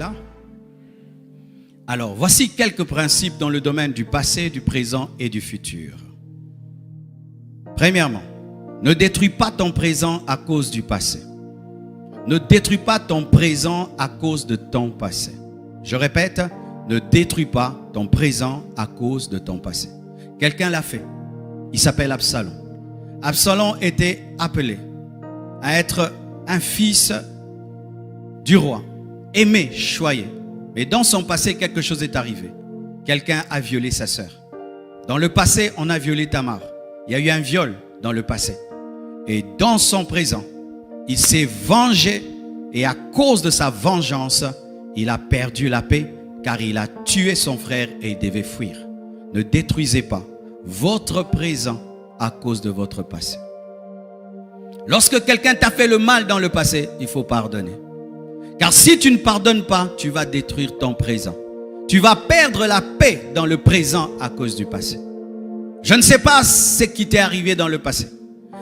là? Alors, voici quelques principes dans le domaine du passé, du présent et du futur. Premièrement, ne détruis pas ton présent à cause du passé. Ne détruis pas ton présent à cause de ton passé. Je répète, ne détruis pas ton présent à cause de ton passé. Quelqu'un l'a fait. Il s'appelle Absalom. Absalom était appelé à être un fils du roi, aimé, choyé. Mais dans son passé, quelque chose est arrivé. Quelqu'un a violé sa sœur. Dans le passé, on a violé Tamar. Il y a eu un viol dans le passé. Et dans son présent, il s'est vengé. Et à cause de sa vengeance, il a perdu la paix, car il a tué son frère et il devait fuir. Ne détruisez pas votre présent à cause de votre passé. Lorsque quelqu'un t'a fait le mal dans le passé, il faut pardonner. Car si tu ne pardonnes pas, tu vas détruire ton présent. Tu vas perdre la paix dans le présent à cause du passé. Je ne sais pas ce qui t'est arrivé dans le passé.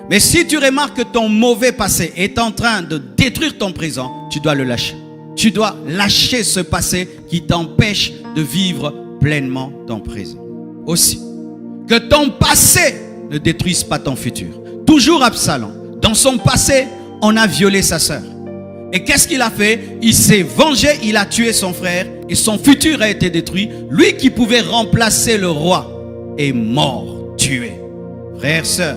Mais si tu remarques que ton mauvais passé est en train de détruire ton présent, tu dois le lâcher. Tu dois lâcher ce passé qui t'empêche de vivre pleinement ton présent. Aussi, que ton passé ne détruise pas ton futur. Toujours Absalom. Dans son passé, on a violé sa sœur. Et qu'est-ce qu'il a fait? Il s'est vengé, il a tué son frère et son futur a été détruit. Lui qui pouvait remplacer le roi est mort, tué. Frères, sœurs,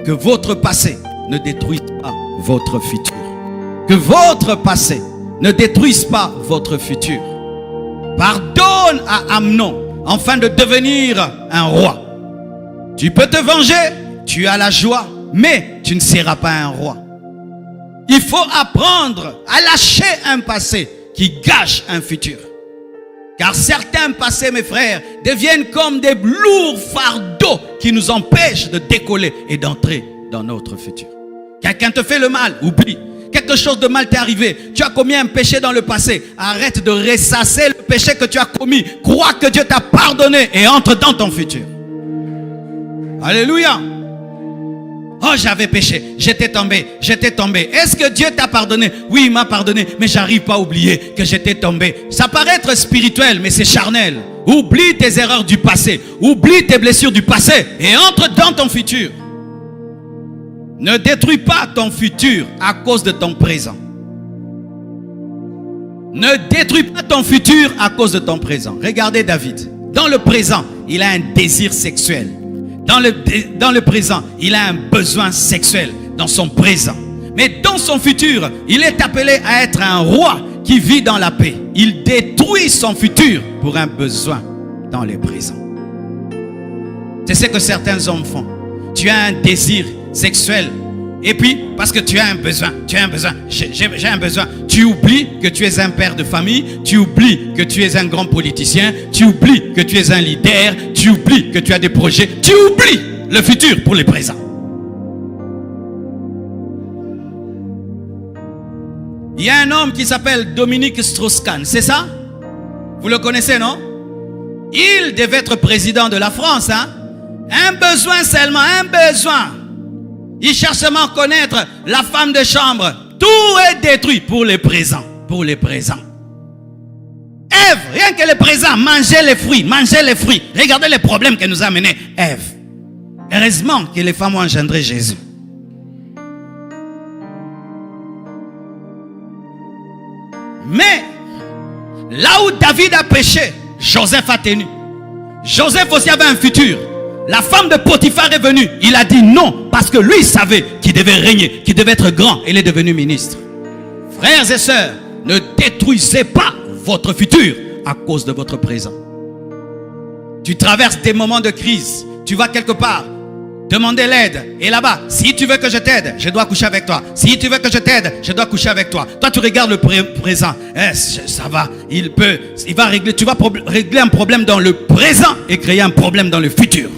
que votre passé ne détruise pas votre futur. Que votre passé ne détruise pas votre futur. Pardonne à Amnon afin de devenir un roi. Tu peux te venger, tu as la joie, mais tu ne seras pas un roi. Il faut apprendre à lâcher un passé qui gâche un futur. Car certains passés, mes frères, deviennent comme des lourds fardeaux qui nous empêchent de décoller et d'entrer dans notre futur. Quelqu'un te fait le mal, oublie. Quelque chose de mal t'est arrivé. Tu as commis un péché dans le passé. Arrête de ressasser le péché que tu as commis. Crois que Dieu t'a pardonné et entre dans ton futur. Alléluia. Oh, j'avais péché, j'étais tombé. Est-ce que Dieu t'a pardonné? Oui, il m'a pardonné, mais j'arrive pas à oublier que j'étais tombé. Ça paraît être spirituel, mais c'est charnel. Oublie tes erreurs du passé, oublie tes blessures du passé et entre dans ton futur. Ne détruis pas ton futur à cause de ton présent. Ne détruis pas ton futur à cause de ton présent. Regardez David. Dans le présent, il a un désir sexuel. Dans le présent, il a un besoin sexuel dans son présent. Mais dans son futur, il est appelé à être un roi qui vit dans la paix. Il détruit son futur pour un besoin dans le présent. C'est ce que certains hommes font. Tu as un désir sexuel. Et puis, parce que tu as un besoin, j'ai un besoin. Tu oublies que tu es un père de famille, tu oublies que tu es un grand politicien, tu oublies que tu es un leader, tu oublies que tu as des projets, tu oublies le futur pour le présent. Il y a un homme qui s'appelle Dominique Strauss-Kahn, c'est ça? Vous le connaissez, non? Il devait être président de la France, hein? Un besoin seulement, un besoin. Il cherche seulement à connaître la femme de chambre. Tout est détruit pour les présents. Pour les présents. Ève, rien que les présents, mangez les fruits, mangez les fruits. Regardez les problèmes que nous a amenés Ève. Heureusement que les femmes ont engendré Jésus. Mais, là où David a péché, Joseph a tenu. Joseph aussi avait un futur. La femme de Potiphar est venue. Il a dit non parce que lui savait qu'il devait régner, qu'il devait être grand. Il est devenu ministre. Frères et sœurs, ne détruisez pas votre futur à cause de votre présent. Tu traverses des moments de crise. Tu vas quelque part demander l'aide. Et là-bas, si tu veux que je t'aide, je dois coucher avec toi. Si tu veux que je t'aide, je dois coucher avec toi. Toi, tu regardes le présent. Ça va. Tu vas régler un problème dans le présent et créer un problème dans le futur.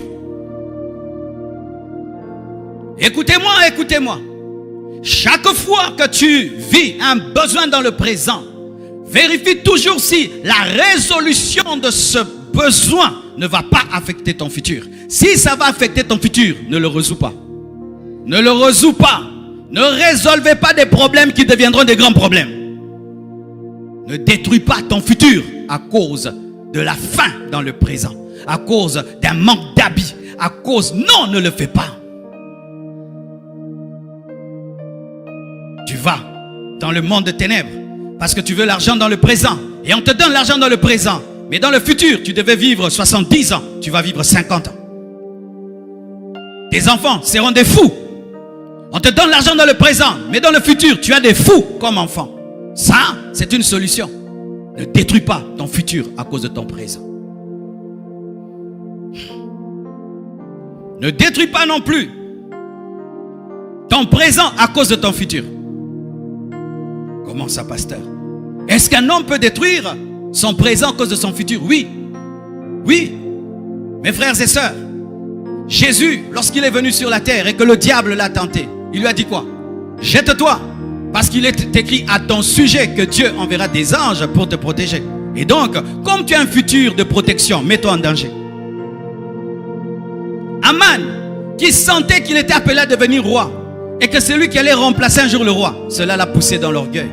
Écoutez-moi, écoutez-moi. Chaque fois que tu vis un besoin dans le présent, vérifie toujours si la résolution de ce besoin ne va pas affecter ton futur. Si ça va affecter ton futur, ne le résous pas. Ne le résous pas. Ne résolvez pas des problèmes qui deviendront des grands problèmes. Ne détruis pas ton futur à cause de la faim dans le présent, à cause d'un manque d'habits, à cause... Non, ne le fais pas. Tu vas dans le monde de ténèbres parce que tu veux l'argent dans le présent. Et on te donne l'argent dans le présent. Mais dans le futur, tu devais vivre 70 ans. Tu vas vivre 50 ans. Tes enfants seront des fous. On te donne l'argent dans le présent. Mais dans le futur, tu as des fous comme enfants. Ça, c'est une solution. Ne détruis pas ton futur à cause de ton présent. Ne détruis pas non plus ton présent à cause de ton futur. Comment ça, pasteur? Est-ce qu'un homme peut détruire son présent à cause de son futur? Oui. Oui. Mes frères et sœurs, Jésus, lorsqu'il est venu sur la terre et que le diable l'a tenté, il lui a dit quoi? Jette-toi, parce qu'il est écrit à ton sujet que Dieu enverra des anges pour te protéger. Et donc, comme tu as un futur de protection, mets-toi en danger. Aman, qui sentait qu'il était appelé à devenir roi, et que c'est lui qui allait remplacer un jour le roi, cela l'a poussé dans l'orgueil.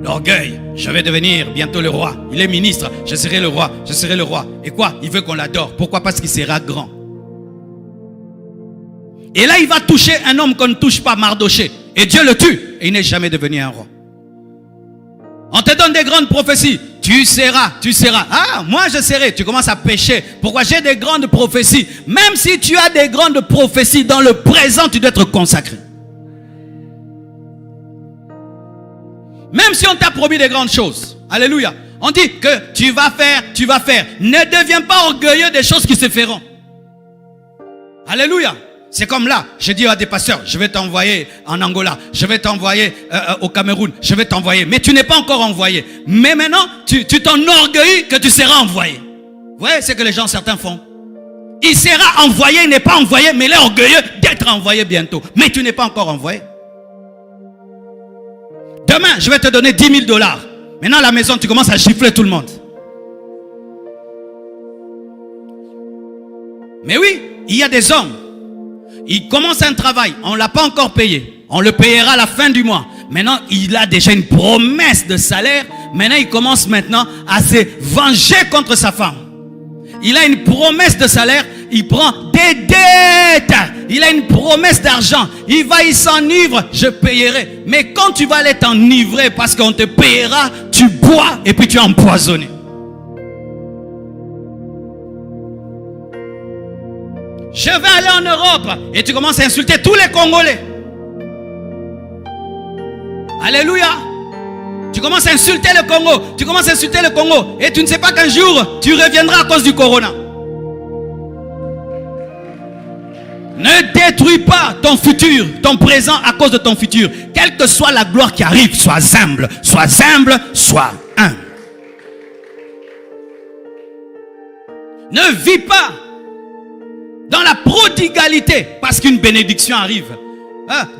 L'orgueil, je vais devenir bientôt le roi. Il est ministre, je serai le roi, je serai le roi. Et quoi? Il veut qu'on l'adore. Pourquoi? Parce qu'il sera grand. Et là, il va toucher un homme qu'on ne touche pas, Mardoché. Et Dieu le tue. Et il n'est jamais devenu un roi. On te donne des grandes prophéties. Tu seras, tu seras. Ah, moi je serai. Tu commences à pécher. Pourquoi? J'ai des grandes prophéties. Même si tu as des grandes prophéties, dans le présent, tu dois être consacré. Même si on t'a promis des grandes choses. Alléluia. On dit que tu vas faire, tu vas faire. Ne deviens pas orgueilleux des choses qui se feront. Alléluia. C'est comme là, je dis à des pasteurs, je vais t'envoyer en Angola, je vais t'envoyer au Cameroun, je vais t'envoyer. Mais tu n'es pas encore envoyé. Mais maintenant, tu t'enorgueillis que tu seras envoyé. Vous voyez ce que les gens certains font? Il sera envoyé, il n'est pas envoyé, mais il est orgueilleux d'être envoyé bientôt. Mais tu n'es pas encore envoyé. Demain, je vais te donner 10 000 $. Maintenant, à la maison, tu commences à gifler tout le monde. Mais oui, il y a des hommes. Ils commencent un travail, on ne l'a pas encore payé. On le payera à la fin du mois. Maintenant, il a déjà une promesse de salaire. Maintenant, il commence maintenant à se venger contre sa femme. Il a une promesse de salaire. Il prend des dettes. Il a une promesse d'argent. Il va, il s'enivre. Je payerai. Mais quand tu vas aller t'enivrer parce qu'on te payera, tu bois et puis tu es empoisonné. Je vais aller en Europe. Et tu commences à insulter tous les Congolais. Alléluia. Tu commences à insulter le Congo. Tu commences à insulter le Congo. Et tu ne sais pas qu'un jour, tu reviendras à cause du corona. Ne détruis pas ton futur, ton présent à cause de ton futur. Quelle que soit la gloire qui arrive, sois humble. Sois humble, sois humble. Ne vis pas dans la prodigalité parce qu'une bénédiction arrive.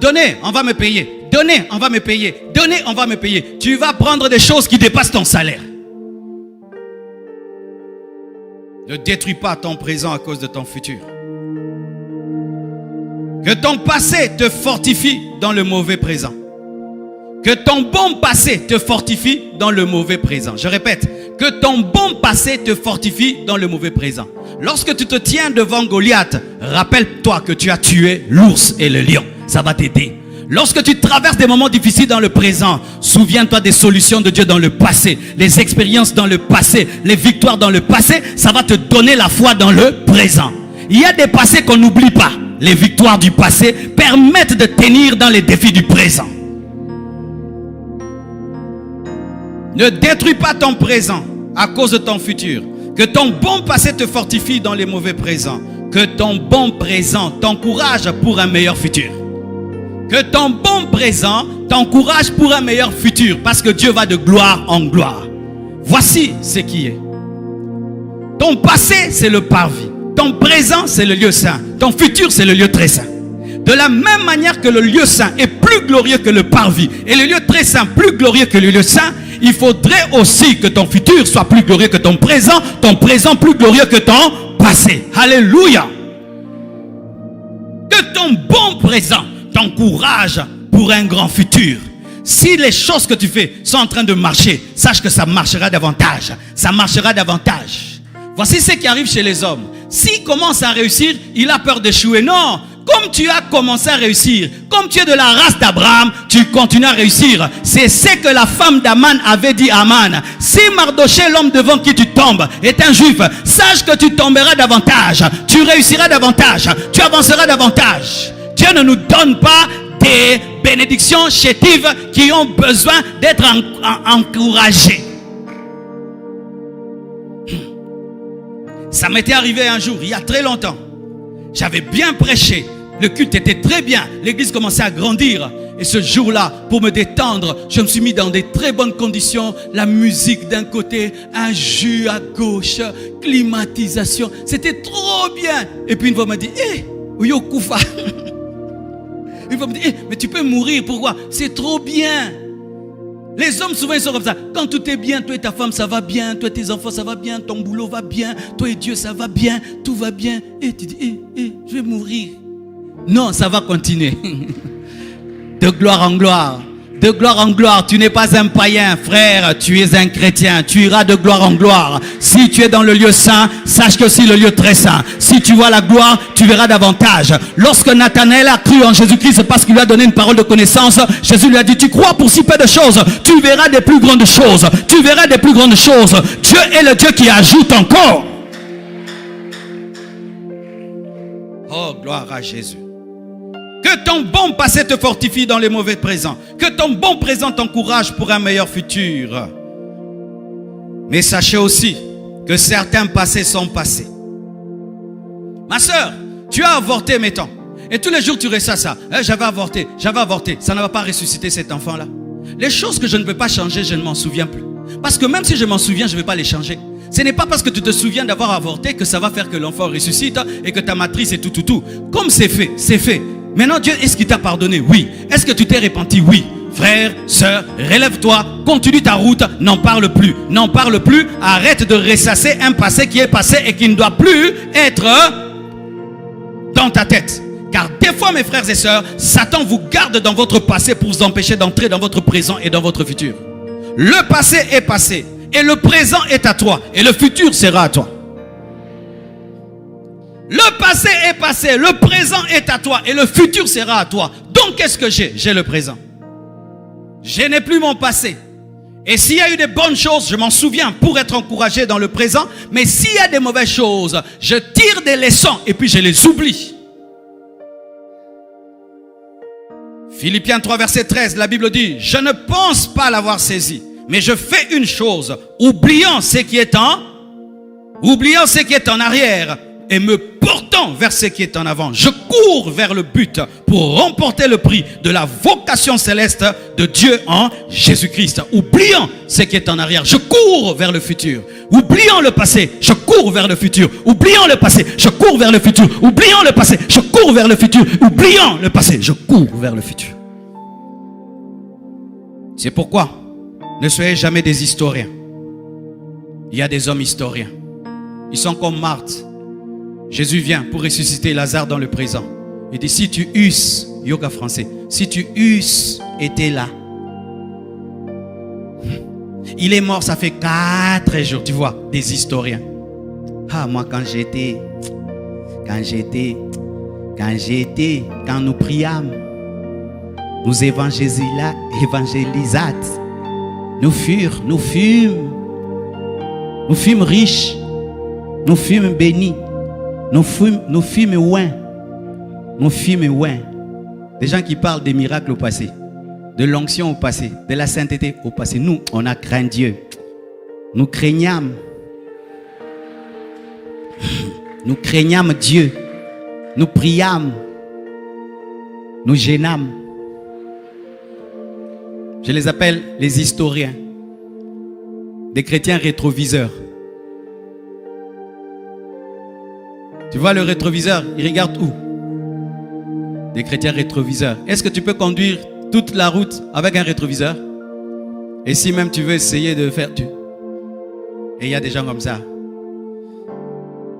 Donnez, on va me payer. Donnez, on va me payer. Donnez, on va me payer. Tu vas prendre des choses qui dépassent ton salaire. Ne détruis pas ton présent à cause de ton futur. Que ton passé te fortifie dans le mauvais présent. Que ton bon passé te fortifie dans le mauvais présent. Je répète, que ton bon passé te fortifie dans le mauvais présent. Lorsque tu te tiens devant Goliath, rappelle-toi que tu as tué l'ours et le lion. Ça va t'aider. Lorsque tu traverses des moments difficiles dans le présent, souviens-toi des solutions de Dieu dans le passé, les expériences dans le passé, les victoires dans le passé. Ça va te donner la foi dans le présent. Il y a des passés qu'on n'oublie pas. Les victoires du passé permettent de tenir dans les défis du présent. Ne détruis pas ton présent à cause de ton futur. Que ton bon passé te fortifie dans les mauvais présents. Que ton bon présent t'encourage pour un meilleur futur. Que ton bon présent t'encourage pour un meilleur futur. Parce que Dieu va de gloire en gloire. Voici ce qui est. Ton passé, c'est le parvis. Ton présent, c'est le lieu saint. Ton futur, c'est le lieu très saint. De la même manière que le lieu saint est plus glorieux que le parvis, et le lieu très saint plus glorieux que le lieu saint, il faudrait aussi que ton futur soit plus glorieux que ton présent plus glorieux que ton passé. Alléluia. Que ton bon présent t'encourage pour un grand futur. Si les choses que tu fais sont en train de marcher, sache que ça marchera davantage. Ça marchera davantage. Voici ce qui arrive chez les hommes. S'il commence à réussir, il a peur d'échouer. Non, comme tu as commencé à réussir, comme tu es de la race d'Abraham, tu continues à réussir. C'est ce que la femme d'Aman avait dit à Aman. Si Mardoché, l'homme devant qui tu tombes, est un juif, sache que tu tomberas davantage. Tu réussiras davantage. Tu avanceras davantage. Dieu ne nous donne pas des bénédictions chétives qui ont besoin d'être encouragées. Ça m'était arrivé un jour, il y a très longtemps. J'avais bien prêché. Le culte était très bien. L'église commençait à grandir. Et ce jour-là, pour me détendre, je me suis mis dans des très bonnes conditions. La musique d'un côté, un jus à gauche, climatisation. C'était trop bien. Et puis une fois, on m'a dit, Oyo Koufa. Une fois, on m'a dit, mais tu peux mourir. Pourquoi? C'est trop bien. Les hommes souvent ils sont comme ça. Quand tout est bien, toi et ta femme ça va bien, toi et tes enfants ça va bien, ton boulot va bien, toi et Dieu ça va bien, tout va bien. Et tu dis, je vais mourir. Non, ça va continuer. De gloire en gloire. De gloire en gloire. Tu n'es pas un païen, frère. Tu es un chrétien. Tu iras de gloire en gloire. Si tu es dans le lieu saint, sache que c'est le lieu très saint. Si tu vois la gloire, tu verras davantage. Lorsque Nathanaël a cru en Jésus-Christ parce qu'il lui a donné une parole de connaissance, Jésus lui a dit, tu crois pour si peu de choses, tu verras des plus grandes choses. Tu verras des plus grandes choses. Dieu est le Dieu qui ajoute encore. Oh, gloire à Jésus. Que ton bon passé te fortifie dans les mauvais présents. Que ton bon présent t'encourage pour un meilleur futur. Mais sachez aussi que certains passés sont passés. Ma soeur, tu as avorté, mettons. Et tous les jours tu ressens ça. J'avais avorté. Ça ne va pas ressusciter cet enfant-là. Les choses que je ne peux pas changer, je ne m'en souviens plus. Parce que même si je m'en souviens, je ne vais pas les changer. Ce n'est pas parce que tu te souviens d'avoir avorté que ça va faire que l'enfant ressuscite et que ta matrice est tout. Comme c'est fait, c'est fait. Maintenant, Dieu, est-ce qu'il t'a pardonné? Oui. Est-ce que tu t'es repenti? Oui. Frère, sœur, relève-toi, continue ta route, n'en parle plus. N'en parle plus, arrête de ressasser un passé qui est passé et qui ne doit plus être dans ta tête. Car des fois, mes frères et sœurs, Satan vous garde dans votre passé pour vous empêcher d'entrer dans votre présent et dans votre futur. Le passé est passé et le présent est à toi et le futur sera à toi. Le passé est passé, le présent est à toi et le futur sera à toi. Donc qu'est-ce que j'ai? J'ai le présent. Je n'ai plus mon passé. Et s'il y a eu des bonnes choses, je m'en souviens pour être encouragé dans le présent. Mais s'il y a des mauvaises choses, je tire des leçons et puis je les oublie. Philippiens 3 verset 13, la Bible dit, je ne pense pas l'avoir saisi, mais je fais une chose, oubliant ce qui est en arrière et me portant vers ce qui est en avant. Je cours vers le but pour remporter le prix de la vocation céleste de Dieu en Jésus-Christ. Oubliant ce qui est en arrière, je cours vers le futur. Oubliant le passé, je cours vers le futur. Oubliant le passé, je cours vers le futur. Oubliant le passé, je cours vers le futur. Oubliant le passé, je cours vers le futur. C'est pourquoi ne soyez jamais des historiens. Il y a des hommes historiens. Ils sont comme Marthe. Jésus vient pour ressusciter Lazare dans le présent. Il dit, si tu eusses, yoga français, si tu eusses été là. Il est mort, ça fait 4 jours, tu vois, des historiens. Ah, moi quand nous priâmes, nous évangélisâmes, nous fûmes riches, nous fûmes bénis. Nous fûmes loin. Des gens qui parlent des miracles au passé, de l'onction au passé, de la sainteté au passé. Nous, on a craint Dieu. Nous craignâmes Dieu. Nous priâmes. Nous gênâmes. Je les appelle les historiens. Des chrétiens rétroviseurs. Tu vois le rétroviseur, il regarde où? Des chrétiens rétroviseurs. Est-ce que tu peux conduire toute la route avec un rétroviseur? Et si même tu veux essayer de faire... Et il y a des gens comme ça.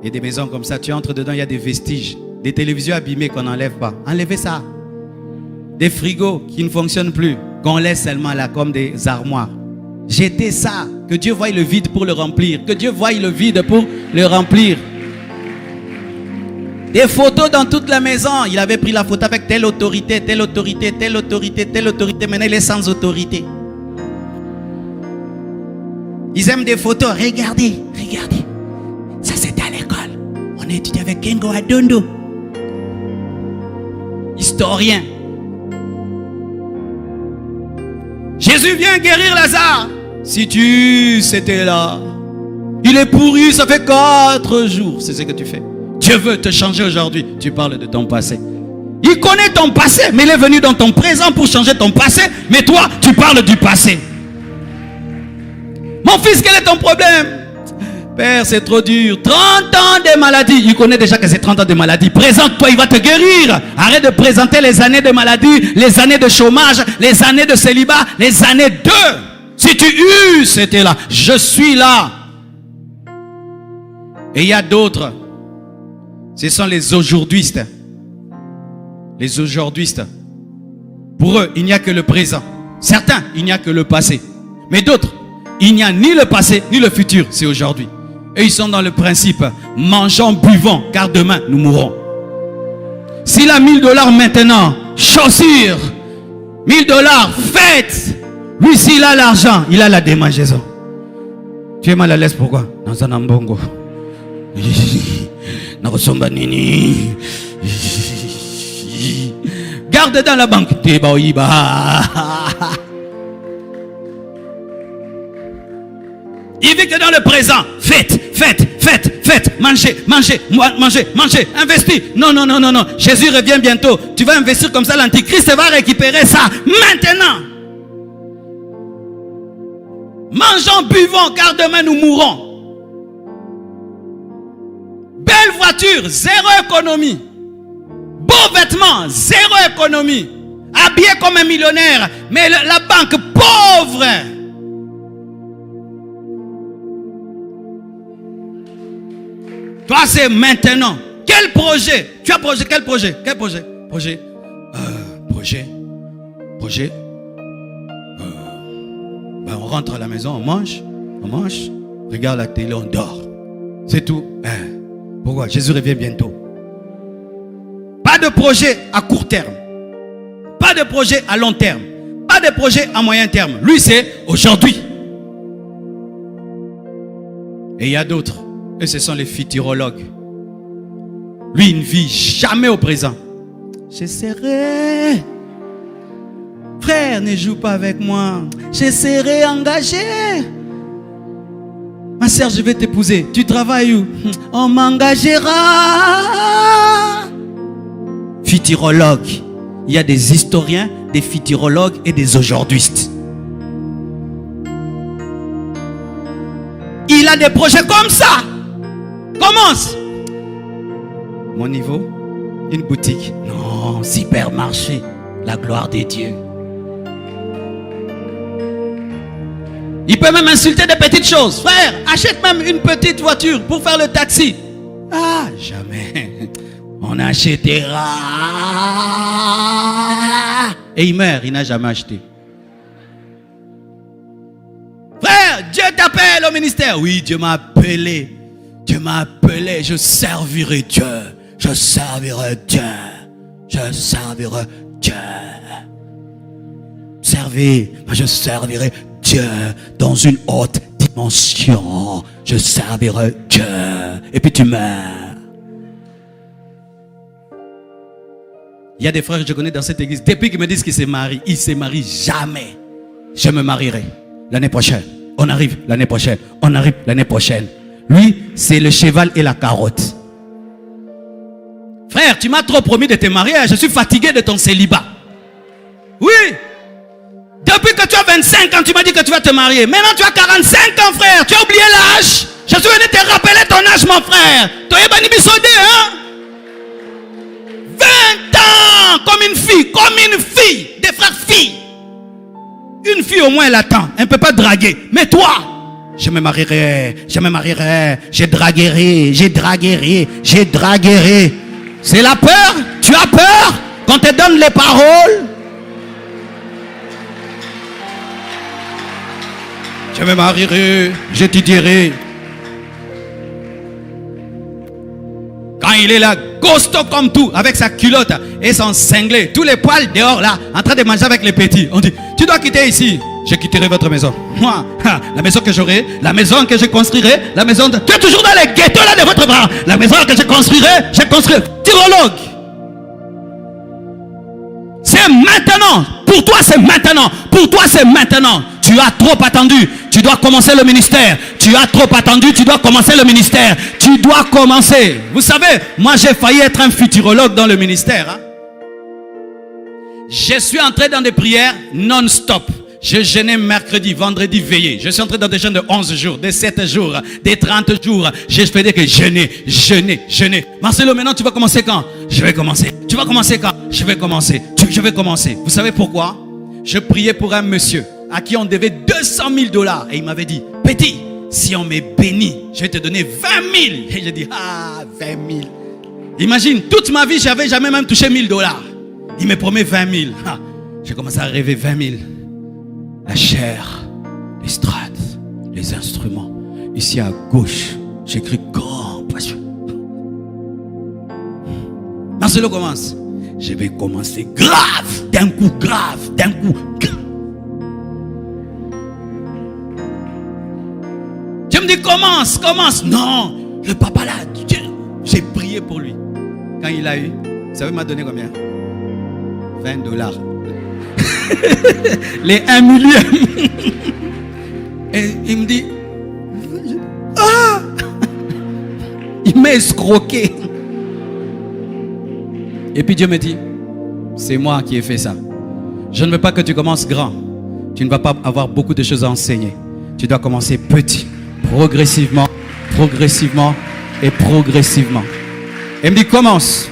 Il y a des maisons comme ça. Tu entres dedans, il y a des vestiges. Des télévisions abîmées qu'on n'enlève pas. Enlevez ça. Des frigos qui ne fonctionnent plus, qu'on laisse seulement là comme des armoires. Jetez ça. Que Dieu voie le vide pour le remplir. Que Dieu voie le vide pour le remplir. Des photos dans toute la maison. Il avait pris la photo avec telle autorité, telle autorité, telle autorité, telle autorité. Maintenant, il est sans autorité. Ils aiment des photos. Regardez, regardez. Ça, c'était à l'école. On a étudié avec Kengo Adondo. Historien. Jésus vient guérir Lazare. Si tu c'était là. Il est pourri, ça fait 4 jours. C'est ce que tu fais. Dieu veut te changer aujourd'hui. Tu parles de ton passé. Il connaît ton passé, mais il est venu dans ton présent pour changer ton passé. Mais toi, tu parles du passé. Mon fils, quel est ton problème? Père, c'est trop dur. 30 ans de maladie. Il connaît déjà que c'est 30 ans de maladie. Présente-toi, il va te guérir. Arrête de présenter les années de maladie, les années de chômage, les années de célibat, les années de... Si tu c'était là. Je suis là. Et il y a d'autres. Ce sont les aujourd'hui-istes. Les aujourd'hui-istes. Pour eux, il n'y a que le présent. Certains, il n'y a que le passé. Mais d'autres, il n'y a ni le passé, ni le futur. C'est aujourd'hui. Et ils sont dans le principe, mangeons, buvons, car demain, nous mourrons. S'il a $1000 maintenant, chaussures, $1000, fête. Lui, s'il a l'argent, il a la démangeaison. Tu es mal à l'aise, pourquoi? Dans un ambongo. Garde dans la banque. Il vit que dans le présent. Faites, faites, faites, faites. Mangez, mangez, mangez, mangez. Investis. Non, non, non, non, non. Jésus revient bientôt. Tu vas investir comme ça. L'Antichrist va récupérer ça. Maintenant. Mangeons, buvons, car demain nous mourrons. Belle voiture, zéro économie. Beaux vêtements, zéro économie. Habillé comme un millionnaire, mais la banque pauvre. Toi, c'est maintenant. Quel projet? Tu as projet? Quel projet? Quel projet? Projet. On rentre à la maison, on mange, regarde la télé, on dort. C'est tout. Pourquoi? Jésus revient bientôt. Pas de projet à court terme. Pas de projet à long terme. Pas de projet à moyen terme. Lui, c'est aujourd'hui. Et il y a d'autres. Et ce sont les futurologues. Lui, il ne vit jamais au présent. Je serai... Frère, ne joue pas avec moi. Je serai engagé. Ma sœur, je vais t'épouser. Tu travailles où? On m'engagera. Futurologue. Il y a des historiens, des futurologues et des aujourd'hui-istes. Il a des projets comme ça. Commence. Mon niveau, une boutique. Non, supermarché. La gloire des dieux. Il peut même insulter des petites choses. Frère, achète même une petite voiture pour faire le taxi. Ah, jamais. On achètera. Et il meurt, il n'a jamais acheté. Frère, Dieu t'appelle au ministère. Oui, Dieu m'a appelé. Dieu m'a appelé. Je servirai Dieu. Je servirai Dieu. Je servirai Dieu. Servez, je servirai Dieu dans une haute dimension. Je servirai Dieu. Et puis tu meurs. Il y a des frères que je connais dans cette église. Depuis qu'ils me disent qu'ils se marient, ils ne se marient jamais. Je me marierai l'année prochaine. On arrive l'année prochaine. On arrive l'année prochaine. Lui, c'est le cheval et la carotte. Frère, tu m'as trop promis de te marier. Je suis fatigué de ton célibat. Oui. Depuis que tu as 25 ans, tu m'as dit que tu vas te marier. Maintenant, tu as 45 ans, frère. Tu as oublié l'âge. Je suis venu te rappeler ton âge, mon frère. Tu es venu bisodé, hein? 20 ans, comme une fille, des frères filles. Une fille au moins, elle attend. Elle ne peut pas draguer. Mais toi, je me marierai, je draguerai. C'est la peur? Tu as peur quand te donne les paroles? Je me marierai, j'étudierai. Quand il est là, costaud comme tout, avec sa culotte et son cinglé, tous les poils dehors là, en train de manger avec les petits. On dit, tu dois quitter ici. Je quitterai votre maison. Moi, la maison que j'aurai, la maison que je construirai, la maison de... Tu es toujours dans les ghettos là de votre bras. La maison que je construirai. Tyrologue. C'est maintenant. Pour toi, c'est maintenant. Pour toi, c'est maintenant. Tu as trop attendu. Tu dois commencer le ministère. Tu as trop attendu. Tu dois commencer le ministère. Tu dois commencer. Vous savez, moi, j'ai failli être un futurologue dans le ministère. Hein? Je suis entré dans des prières non-stop. Je jeûnais mercredi, vendredi veillé. Je suis entré dans des jeûnes de 11 jours, de 7 jours, des 30 jours. J'ai fait que jeûner. Marcelo, maintenant tu vas commencer quand? Je vais commencer. Tu vas commencer quand? Je vais commencer. Je vais commencer. Vous savez pourquoi? Je priais pour un monsieur à qui on devait 200 000 $ et il m'avait dit, petit, si on m'est béni, je vais te donner 20 000. Et j'ai dit, 20 000. Imagine, toute ma vie, j'avais jamais même touché 1 000 $. Il me promet 20 000. J'ai commencé à rêver 20 000. La chair, les strates, les instruments. Ici à gauche, j'écris grand passion. Marcelo commence. Je vais commencer grave, d'un coup. Je me dis commence. Non, le papa là, j'ai prié pour lui. Quand il a eu, vous savez, il m'a donné combien? 20 $. Les 1 million. Et il me dit, il m'a escroqué. Et puis Dieu me dit, c'est moi qui ai fait ça. Je ne veux pas que tu commences grand. Tu ne vas pas avoir beaucoup de choses à enseigner. Tu dois commencer petit, progressivement. Et il me dit, commence.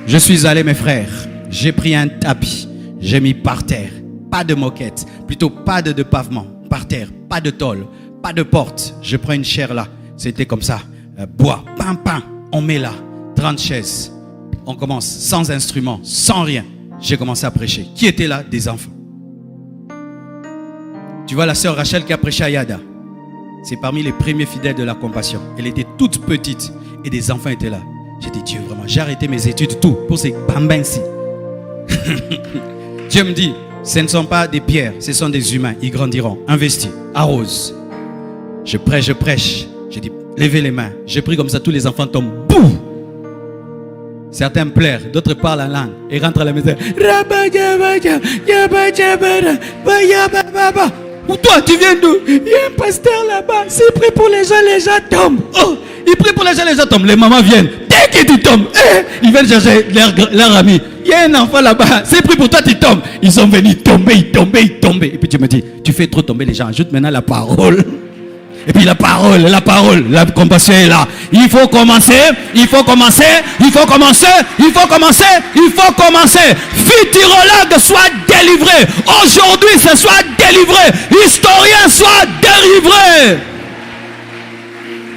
Je suis allé, mes frères. J'ai pris un tapis. J'ai mis par terre. Pas de moquette, plutôt pas de pavement, par terre, pas de tôle, pas de porte. Je prends une chaire là, c'était comme ça, bois, pain, on met là, 30 chaises. On commence sans instrument, sans rien. J'ai commencé à prêcher. Qui était là? Des enfants. Tu vois la sœur Rachel qui a prêché à Yada. C'est parmi les premiers fidèles de la compassion. Elle était toute petite et des enfants étaient là. J'ai dit, Dieu, vraiment, j'ai arrêté mes études, tout, pour ces bambins-ci. Dieu me dit, ce ne sont pas des pierres, ce sont des humains. Ils grandiront. Investis, arrose. Je prêche. J'ai dit, levez les mains. J'ai pris comme ça, tous les enfants tombent. Boum! Certains pleurent, d'autres parlent en langue et rentrent à la maison. Ou toi, tu viens d'où? Il y a un pasteur là-bas. S'il prie pour les gens tombent. Oh, il prie pour les gens tombent. Les mamans viennent. Dès que tu tombes, ils viennent chercher leur ami. Il y a un enfant là-bas. S'il prie pour toi, tu tombes. Ils sont venus tomber. Et puis tu me dis, tu fais trop tomber les gens. Ajoute maintenant la parole. Et puis la parole, la compassion est là. Il faut commencer. Futurologue soit délivré. Aujourd'hui, ce soit délivré. Historien soit délivré.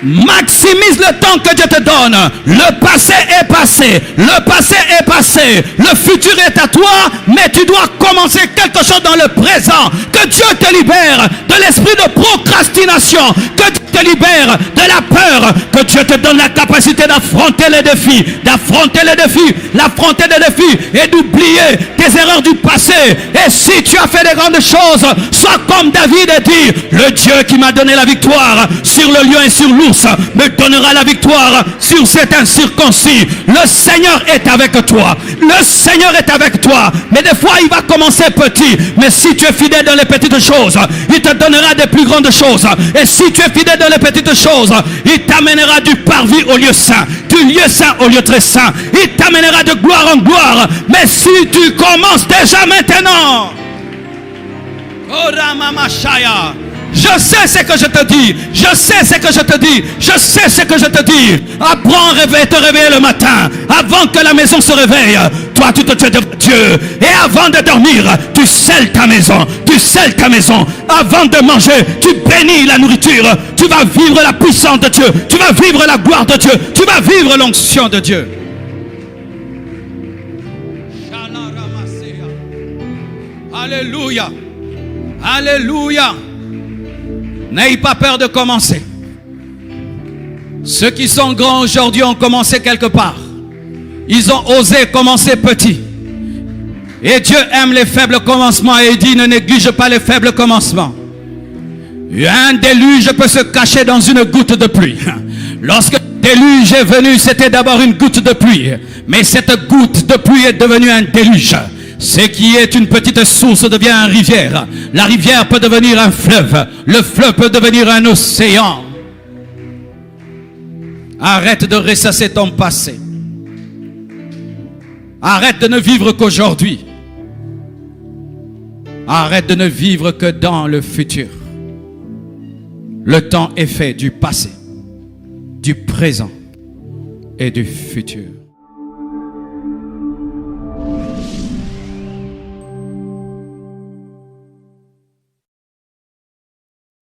Maximise le temps que Dieu te donne. Le passé est passé. Le futur est à toi. Mais tu dois commencer quelque chose dans le présent. Que Dieu te libère de l'esprit de procrastination. Que Dieu te libère de la peur. Que Dieu te donne la capacité d'affronter les défis. Et d'oublier tes erreurs du passé. Et si tu as fait des grandes choses, sois comme David et dis, le Dieu qui m'a donné la victoire sur le lion et sur l'ours me donnera la victoire sur cet incirconcis. Le Seigneur est avec toi. Mais des fois, il va commencer petit. Mais si tu es fidèle dans les petites choses, il te donnera des plus grandes choses. Et si tu es fidèle dans les petites choses, il t'amènera du parvis au lieu saint, du lieu saint au lieu très saint. Il t'amènera de gloire en gloire. Mais si tu commences déjà maintenant, oh Ramamashaya, je sais ce que je te dis. Apprends à te réveiller le matin. Avant que la maison se réveille, toi tu te tiens devant Dieu. Et avant de dormir, tu scelles ta maison. Avant de manger, tu bénis la nourriture. Tu vas vivre la puissance de Dieu. Tu vas vivre la gloire de Dieu. Tu vas vivre l'onction de Dieu. Alléluia. N'ayez pas peur de commencer. Ceux qui sont grands aujourd'hui ont commencé quelque part. Ils ont osé commencer petit. Et Dieu aime les faibles commencements et il dit ne néglige pas les faibles commencements. Un déluge peut se cacher dans une goutte de pluie. Lorsque le déluge est venu, c'était d'abord une goutte de pluie. Mais cette goutte de pluie est devenue un déluge. Ce qui est une petite source devient une rivière. La rivière peut devenir un fleuve. Le fleuve peut devenir un océan. Arrête de ressasser ton passé. Arrête de ne vivre qu'aujourd'hui. Arrête de ne vivre que dans le futur. Le temps est fait du passé, du présent et du futur.